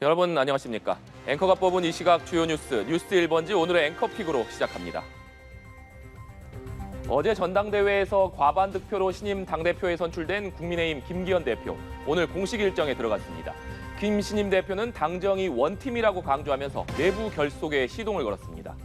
여러분 안녕하십니까? 앵커가 뽑은 이 시각 주요 뉴스 1번지 오늘의 앵커픽으로 시작합니다. 어제 전당대회에서 과반 득표로 신임 당대표에 선출된 국민의힘 김기현 대표, 오늘 공식 일정에 들어갔습니다. 김 신임 대표는 당정이 원팀이라고 강조하면서 내부 결속에 시동을 걸었습니다.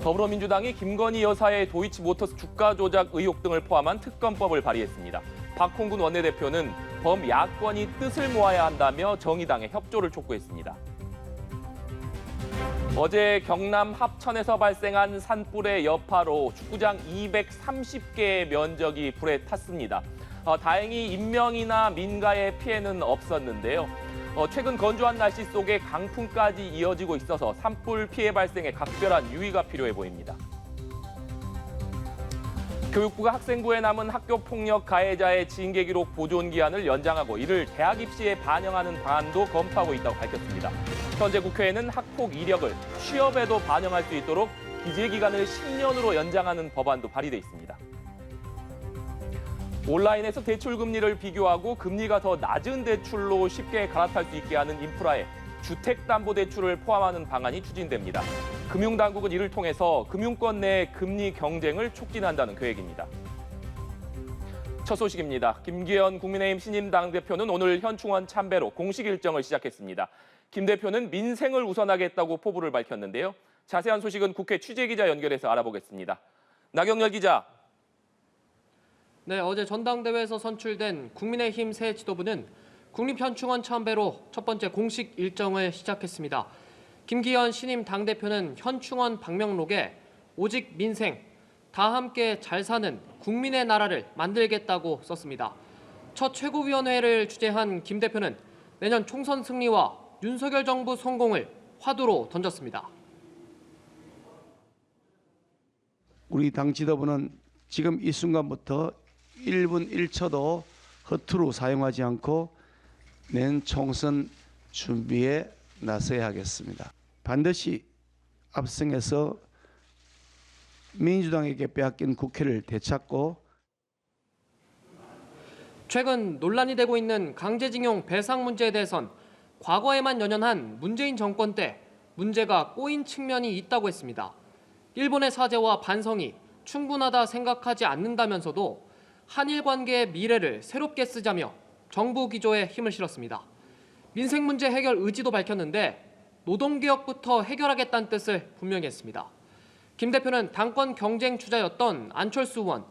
더불어민주당이 김건희 여사의 도이치모터스 주가 조작 의혹 등을 포함한 특검법을 발의했습니다. 박홍근 원내대표는 범야권이 뜻을 모아야 한다며 정의당에 협조를 촉구했습니다. 어제 경남 합천에서 발생한 산불의 여파로 축구장 230개의 면적이 불에 탔습니다. 다행히 인명이나 민가의 피해는 없었는데요. 최근 건조한 날씨 속에 강풍까지 이어지고 있어서 산불 피해 발생에 각별한 유의가 필요해 보입니다. 교육부가 학생부에 남은 학교폭력 가해자의 징계 기록 보존 기한을 연장하고 이를 대학 입시에 반영하는 방안도 검토하고 있다고 밝혔습니다. 현재 국회에는 학폭 이력을 취업에도 반영할 수 있도록 기재 기간을 10년으로 연장하는 법안도 발의돼 있습니다. 온라인에서 대출 금리를 비교하고 금리가 더 낮은 대출로 쉽게 갈아탈 수 있게 하는 인프라에 주택담보대출을 포함하는 방안이 추진됩니다. 금융당국은 이를 통해서 금융권 내 금리 경쟁을 촉진한다는 계획입니다. 첫 소식입니다. 김기현 국민의힘 신임 당대표는 오늘 현충원 참배로 공식 일정을 시작했습니다. 김 대표는 민생을 우선하겠다고 포부를 밝혔는데요. 자세한 소식은 국회 취재기자 연결해서 알아보겠습니다. 나경열 기자. 네, 어제 전당대회에서 선출된 국민의힘 새 지도부는 국립현충원 참배로 첫 번째 공식 일정을 시작했습니다. 김기현 신임 당대표는 현충원 방명록에 오직 민생, 다 함께 잘 사는 국민의 나라를 만들겠다고 썼습니다. 첫 최고위원회를 주재한 김 대표는 내년 총선 승리와 윤석열 정부 성공을 화두로 던졌습니다. 우리 당 지도부는 지금 이 순간부터 1분 1초도 허투루 사용하지 않고 내년 총선 준비에 나서야 하겠습니다. 반드시 압승해서 민주당에게 빼앗긴 국회를 되찾고 최근 논란이 되고 있는 강제징용 배상 문제에 대해선 과거에만 연연한 문재인 정권 때 문제가 꼬인 측면이 있다고 했습니다. 일본의 사죄와 반성이 충분하다 생각하지 않는다면서도 한일 관계의 미래를 새롭게 쓰자며 정부 기조에 힘을 실었습니다. 민생 문제 해결 의지도 밝혔는데 노동개혁부터 해결하겠다는 뜻을 분명히 했습니다. 김 대표는 당권 경쟁 주자였던 안철수 의원,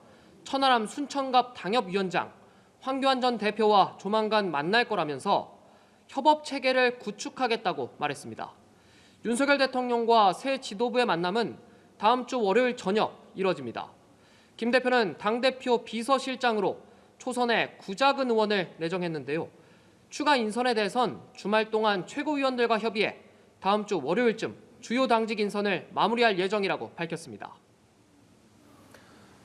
천하람 순천갑 당협위원장, 황교안 전 대표와 조만간 만날 거라면서 협업 체계를 구축하겠다고 말했습니다. 윤석열 대통령과 새 지도부의 만남은 다음 주 월요일 저녁 이뤄집니다. 김 대표는 당대표 비서실장으로 초선의 구자근 의원을 내정했는데요. 추가 인선에 대해선 주말 동안 최고위원들과 협의해 다음 주 월요일쯤 주요 당직 인선을 마무리할 예정이라고 밝혔습니다.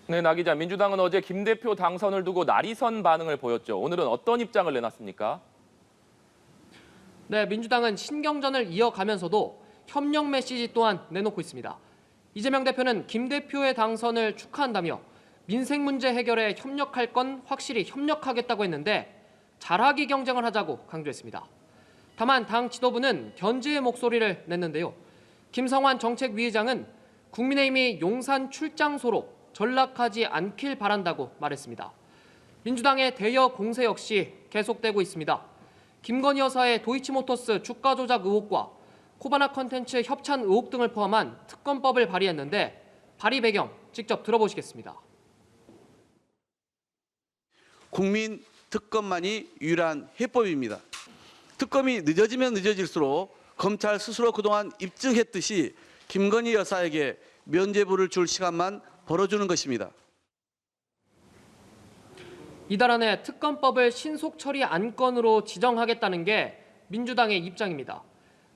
네, 나 기자, 민주당은 어제 김 대표 당선을 두고 날이선 반응을 보였죠. 오늘은 어떤 입장을 내놨습니까? 네, 민주당은 신경전을 이어가면서도 협력 메시지 또한 내놓고 있습니다. 이재명 대표는 김 대표의 당선을 축하한다며 민생 문제 해결에 협력할 건 확실히 협력하겠다고 했는데 잘하기 경쟁을 하자고 강조했습니다. 다만 당 지도부는 견제의 목소리를 냈는데요. 김성환 정책위의장은 국민의힘이 용산 출장소로 전락하지 않길 바란다고 말했습니다. 민주당의 대여 공세 역시 계속되고 있습니다. 김건희 여사의 도이치모터스 주가 조작 의혹과 코바나 컨텐츠 협찬 의혹 등을 포함한 특검법을 발의했는데 발의 배경 직접 들어보시겠습니다. 국민 특검만이 유일한 해법입니다. 특검이 늦어지면 늦어질수록 검찰 스스로 그동안 입증했듯이 김건희 여사에게 면죄부를 줄 시간만 벌어주는 것입니다. 이달 안에 특검법을 신속 처리 안건으로 지정하겠다는 게 민주당의 입장입니다.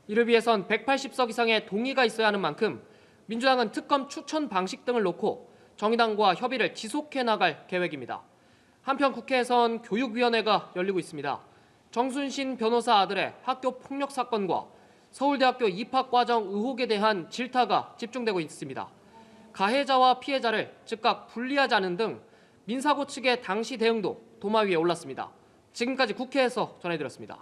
이를 위해선 180석 이상의 동의가 있어야 하는 만큼 민주당은 특검 추천 방식 등을 놓고 정의당과 협의를 지속해 나갈 계획입니다. 한편 국회에선 교육위원회가 열리고 있습니다. 정순신 변호사 아들의 학교 폭력 사건과 서울대학교 입학과정 의혹에 대한 질타가 집중되고 있습니다. 가해자와 피해자를 즉각 분리하자는 등 민사고 측의 당시 대응도 도마 위에 올랐습니다. 지금까지 국회에서 전해드렸습니다.